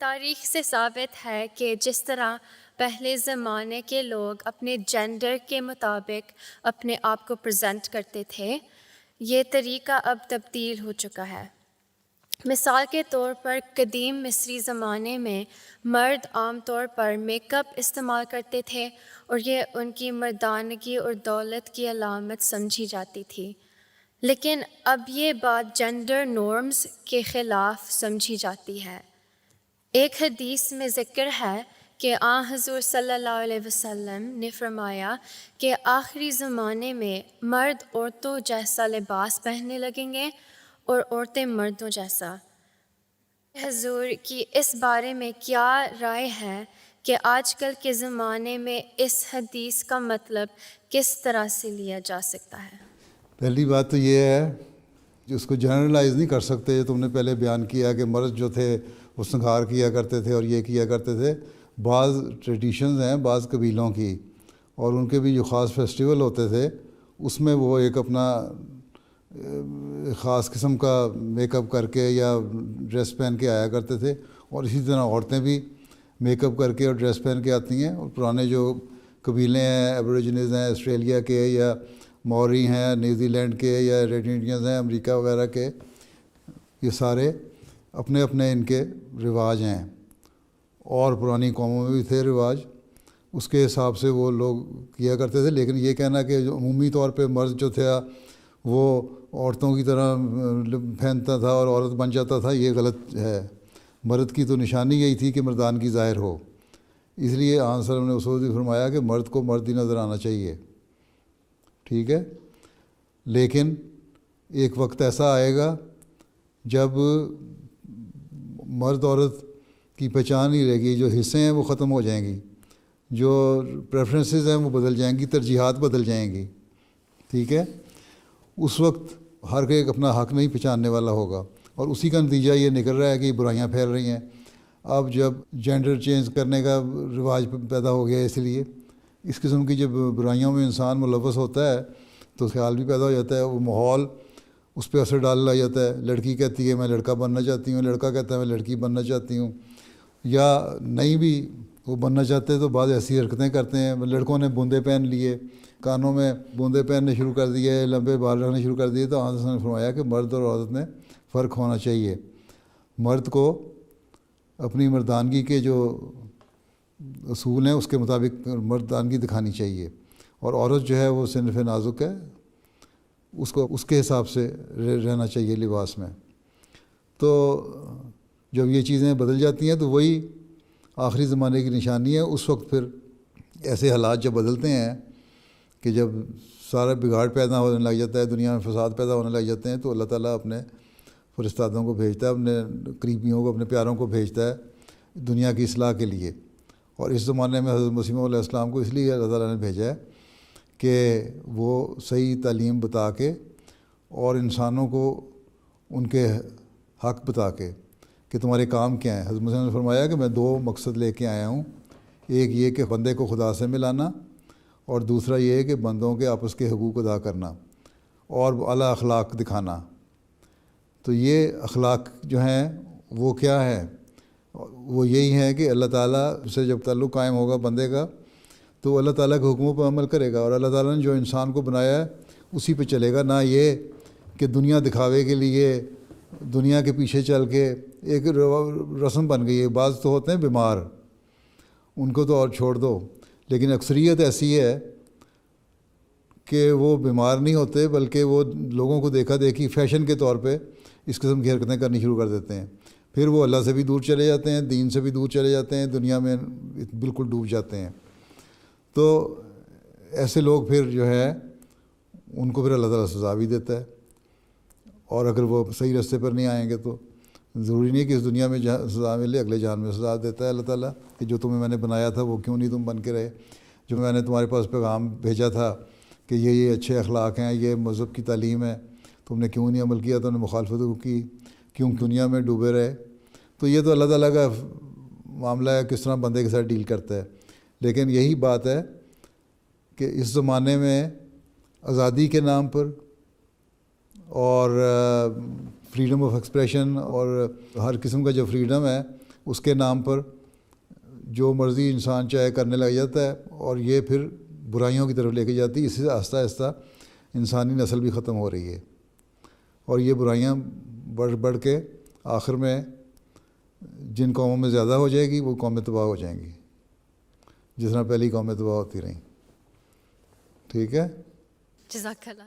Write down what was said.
تاریخ سے ثابت ہے کہ جس طرح پہلے زمانے کے لوگ اپنے جینڈر کے مطابق اپنے آپ کو پریزنٹ کرتے تھے، یہ طریقہ اب تبدیل ہو چکا ہے۔ مثال کے طور پر قدیم مصری زمانے میں مرد عام طور پر میک اپ استعمال کرتے تھے اور یہ ان کی مردانگی اور دولت کی علامت سمجھی جاتی تھی، لیکن اب یہ بات جینڈر نارمز کے خلاف سمجھی جاتی ہے۔ ایک حدیث میں ذکر ہے کہ حضور صلی اللہ علیہ وسلم نے فرمایا کہ آخری زمانے میں مرد عورتوں جیسا لباس پہننے لگیں گے اور عورتیں مردوں جیسا۔ حضور کی اس بارے میں کیا رائے ہے کہ آج کل کے زمانے میں اس حدیث کا مطلب کس طرح سے لیا جا سکتا ہے؟ پہلی بات تو یہ ہے کہ اس کو جنرلائز نہیں کر سکتے۔ تم نے پہلے بیان کیا کہ مرد جو تھے وہ سنگھار کیا کرتے تھے اور یہ کیا کرتے تھے۔ بعض ٹریڈیشنز ہیں بعض قبیلوں کی، اور ان کے بھی جو خاص فیسٹیول ہوتے تھے اس میں وہ ایک اپنا خاص قسم کا میک اپ کر کے یا ڈریس پہن کے آیا کرتے تھے، اور اسی طرح عورتیں بھی میک اپ کر کے اور ڈریس پہن کے آتی ہیں۔ اور پرانے جو قبیلے ہیں، ایبوریجنز ہیں آسٹریلیا کے یا موری ہیں نیوزی لینڈ کے یا ریڈ انڈینز ہیں امریکہ وغیرہ کے، یہ سارے اپنے اپنے ان کے رواج ہیں، اور پرانی قوموں میں بھی تھے رواج، اس کے حساب سے وہ لوگ کیا کرتے تھے۔ لیکن یہ کہنا کہ جو عمومی طور پہ مرد جو تھا وہ عورتوں کی طرح پہنتا تھا اور عورت بن جاتا تھا، یہ غلط ہے۔ مرد کی تو نشانی یہی تھی کہ مردانگی ظاہر ہو، اس لیے آن صلی اللہ علیہ وسلم نے اس وقت فرمایا کہ مرد کو مرد ہی نظر آنا چاہیے، ٹھیک ہے۔ لیکن ایک وقت ایسا آئے گا جب مرد عورت کی پہچان نہیں رہے گی، جو حصے ہیں وہ ختم ہو جائیں گی، جو پریفرنسز ہیں وہ بدل جائیں گی، ترجیحات بدل جائیں گی، ٹھیک ہے۔ اس وقت ہر ایک اپنا حق نہیں پہچاننے والا ہوگا، اور اسی کا نتیجہ یہ نکل رہا ہے کہ برائیاں پھیل رہی ہیں۔ اب جب جینڈر چینج کرنے کا رواج پیدا ہو گیا، اس لیے اس قسم کی جب برائیوں میں انسان ملوث ہوتا ہے تو خیال بھی پیدا ہو جاتا ہے، وہ ماحول اس پہ اثر ڈالنے لگ جاتا ہے۔ لڑکی کہتی ہے میں لڑکا بننا چاہتی ہوں، لڑکا کہتا ہے میں لڑکی بننا چاہتی ہوں، یا نہیں بھی وہ بننا چاہتے تو بعض ایسی حرکتیں کرتے ہیں۔ لڑکوں نے بوندے پہن لیے، کانوں میں بوندے پہننے شروع کر دیے، لمبے بال رکھنے شروع کر دیے، تو حضرت نے فرمایا کہ مرد اور عورت میں فرق ہونا چاہیے۔ مرد کو اپنی مردانگی کے جو اصول ہیں اس کے مطابق مردانگی دکھانی چاہیے، اور عورت جو ہے وہ صنف نازک ہے، اس کو اس کے حساب سے رہنا چاہیے لباس میں۔ تو جب یہ چیزیں بدل جاتی ہیں تو وہی آخری زمانے کی نشانی ہے۔ اس وقت پھر ایسے حالات جب بدلتے ہیں کہ جب سارا بگاڑ پیدا ہونے لگ جاتا ہے، دنیا میں فساد پیدا ہونے لگ جاتے ہیں، تو اللہ تعالیٰ اپنے فرشتادوں کو بھیجتا ہے، اپنے قریبیوں کو، اپنے پیاروں کو بھیجتا ہے دنیا کی اصلاح کے لیے۔ اور اس زمانے میں حضرت مسیح علیہ السلام کو اس لیے اللہ تعالیٰ نے بھیجا ہے کہ وہ صحیح تعلیم بتا کے اور انسانوں کو ان کے حق بتا کے کہ تمہارے کام کیا ہیں۔ حضرت مسیح نے فرمایا کہ میں 2 مقصد لے کے آیا ہوں، ایک یہ کہ بندے کو خدا سے ملانا، اور دوسرا یہ کہ بندوں کے آپس کے حقوق ادا کرنا اور اعلیٰ اخلاق دکھانا۔ تو یہ اخلاق جو ہیں وہ کیا ہے؟ وہ یہی ہے کہ اللہ تعالیٰ سے جب تعلق قائم ہوگا بندے کا تو وہ اللہ تعالیٰ کے حکموں پر عمل کرے گا، اور اللہ تعالیٰ نے جو انسان کو بنایا ہے اسی پہ چلے گا، نہ یہ کہ دنیا دکھاوے کے لیے دنیا کے پیچھے چل کے ایک رسم بن گئی ہے۔ بعض تو ہوتے ہیں بیمار، ان کو تو اور چھوڑ دو، لیکن اکثریت ایسی ہے کہ وہ بیمار نہیں ہوتے بلکہ وہ لوگوں کو دیکھا دیکھی فیشن کے طور پہ اس قسم کی حرکتیں کرنی شروع کر دیتے ہیں، پھر وہ اللہ سے بھی دور چلے جاتے ہیں، دین سے بھی دور چلے جاتے ہیں، دنیا میں بالکل ڈوب جاتے ہیں۔ تو ایسے لوگ پھر جو ہے ان کو پھر اللہ تعالیٰ سزا بھی دیتا ہے، اور اگر وہ صحیح راستے پر نہیں آئیں گے تو ضروری نہیں کہ اس دنیا میں سزا ملے، اگلے جان میں سزا دیتا ہے اللہ تعالیٰ کہ جو تمہیں میں نے بنایا تھا وہ کیوں نہیں تم بن کے رہے، جو میں نے تمہارے پاس پیغام بھیجا تھا کہ یہ اچھے اخلاق ہیں، یہ مذہب کی تعلیم ہے، تم نے کیوں نہیں عمل کیا، تم نے مخالفت کی، کیوں دنیا میں ڈوبے رہے۔ تو یہ تو اللہ تعالیٰ کا معاملہ ہے کس طرح بندے کے ساتھ ڈیل کرتا ہے۔ لیکن یہی بات ہے کہ اس زمانے میں آزادی کے نام پر اور فریڈم آف ایکسپریشن اور ہر قسم کا جو فریڈم ہے اس کے نام پر جو مرضی انسان چاہے کرنے لگ جاتا ہے، اور یہ پھر برائیوں کی طرف لے کے جاتی ہے. اسی سے آہستہ آہستہ انسانی نسل بھی ختم ہو رہی ہے، اور یہ برائیاں بڑھ بڑھ کے آخر میں جن قوموں میں زیادہ ہو جائے گی وہ قومیں تباہ ہو جائیں گی، جس طرح پہلی قومیں تباہ ہوتی رہیں. ٹھیک ہے. جزاک اللہ.